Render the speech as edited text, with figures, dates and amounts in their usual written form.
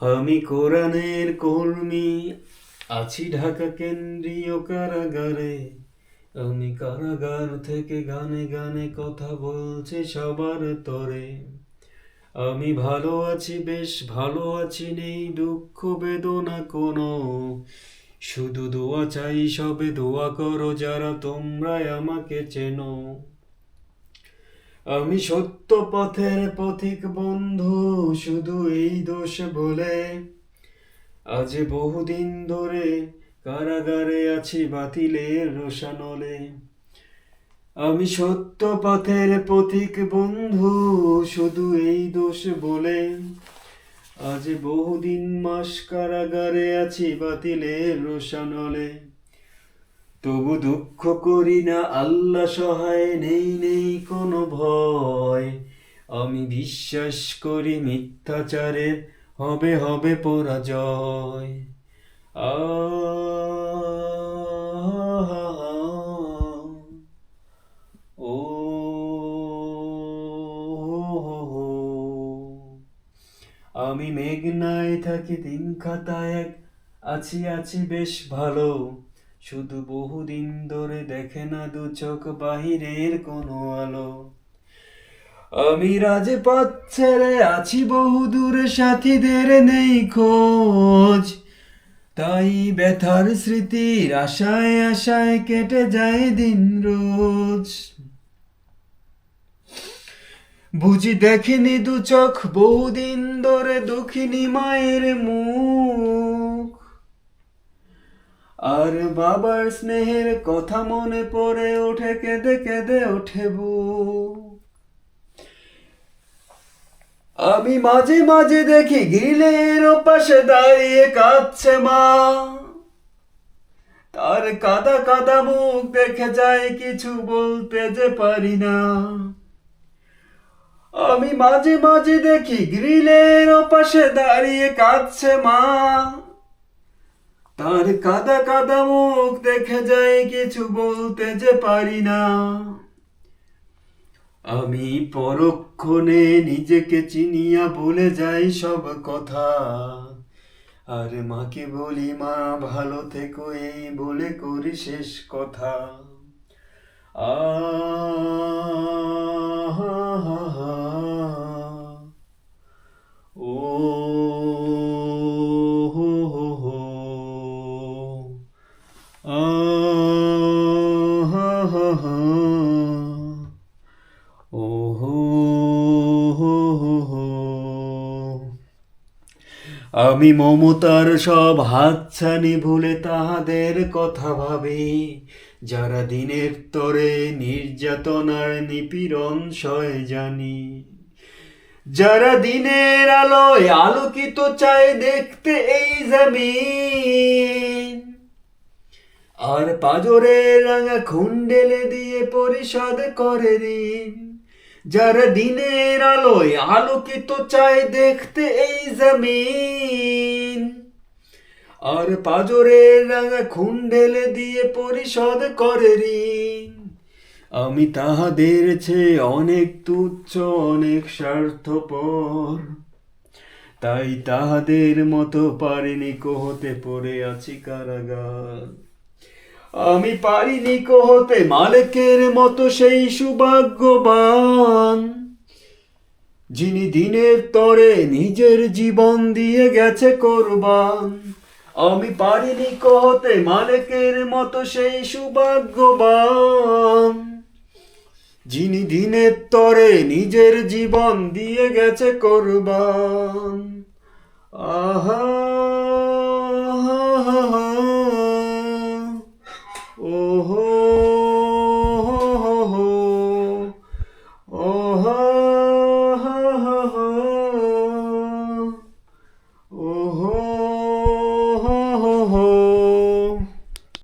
আমি কোরআনের কর্মী, আছি ঢাকা কেন্দ্রীয় কারাগারে। আমি কারাগার থেকে গানে গানে কথা বলছি সবার তরে। আমি ভালো আছি, বেশ ভালো আছি, নেই দুঃখ বেদনা কোনো। শুধু দোয়া চাই, সবে দোয়া করো যারা তোমরা আমাকে চেনো। আমি সত্য পথের পথিক বন্ধু, শুধু এই দোষ বলে আজ বহুদিন ধরে কারাগারে আছি বাতিলের রোষানলে। আমি সত্য পথের পথিক বন্ধু, শুধু এই দোষ বলে আজ বহুদিন মাস কারাগারে আছি বাতিলের রোষানলে। তবু দুঃখ করি না, আল্লাহ সহায়, নেই নেই কোনো ভয়। আমি বিশ্বাস করি মিথ্যাচারের হবে হবে পরাজয়। আ ও আমি মেঘনায় থাকি, দিন খাতায় এক, আছি আছি বেশ ভালো। শুধু বহুদিন ধরে দেখে না দু চোখ বাহিরের কোনো আলো। আমি রাজপথ ছেড়ে আছি বহু দূরে, সাথীদের নেই খোঁজ। তাই ব্যথার স্মৃতির আশায় আশায় কেটে যায় দিন রোজ। বুঝি দেখিনি দু চোখ বহুদিন ধরে দুঃখিনী মায়ের মুখ। আর বাবার স্নেহের কথা মনে পড়ে ওঠে, কেঁদে কেঁদে ওঠে বুক। আমি মাঝে মাঝে দেখি গ্রিলের ওপাশে দাঁড়িয়ে কাঁদছে মা। তার কাদা কাদা মুখ দেখে যায়, কিছু বলতে যে পারি না। আমি মাঝে মাঝে দেখি গ্রিলের ওপাশে দাঁড়িয়ে কাঁদছে মা। তার কাদা কাদা মুখ দেখে যায়, কিছু বলতে যে পারি না। আমি পরক্ষণে নিজেকে চিনিয়া ভুলে যাই সব কথা। আর মাকে বলি, মা ভালো থেকো, এই বলে করি শেষ কথা। আ ও হো হো হো আ হা হা হা ও হো হো হো হো। আমি মমতার সব হাতছানি ভুলে তাহাদের কথা ভাবি, যারা দিনের তরে নির্যাতনার নিপীড়ন সয় জানি। যারা দিনের আলোয় আলোকিত চায় দেখতে এই জমিন, আর পাজরের রাঙা খুন ঢেলে দিয়ে পরিশোধ করে ঋণ। যারা দিনের আলোয় আলোকিত চায় দেখতে এই জমিন, আর পাজরের রাঙা খুন ঢেলে দিয়ে পরিশোধ করে ঋণ। আমি তাহাদের চেয়ে অনেক তুচ্ছ, অনেক স্বার্থপর। তাই তাহাদের মতো পারিনি কো হতে, পড়ে আছি কারাগার। আমি পারিনি কো হতে মালিকের মতো সেই সৌভাগ্যবান, যিনি দিনের তরে নিজের জীবন দিয়ে গেছে কোরবান। আমি পারিনি কো হতে মালিকের মতো সেই সৌভাগ্যবান, যিনি দিনের তরে নিজের জীবন দিয়ে গেছে কোরবান। আহা।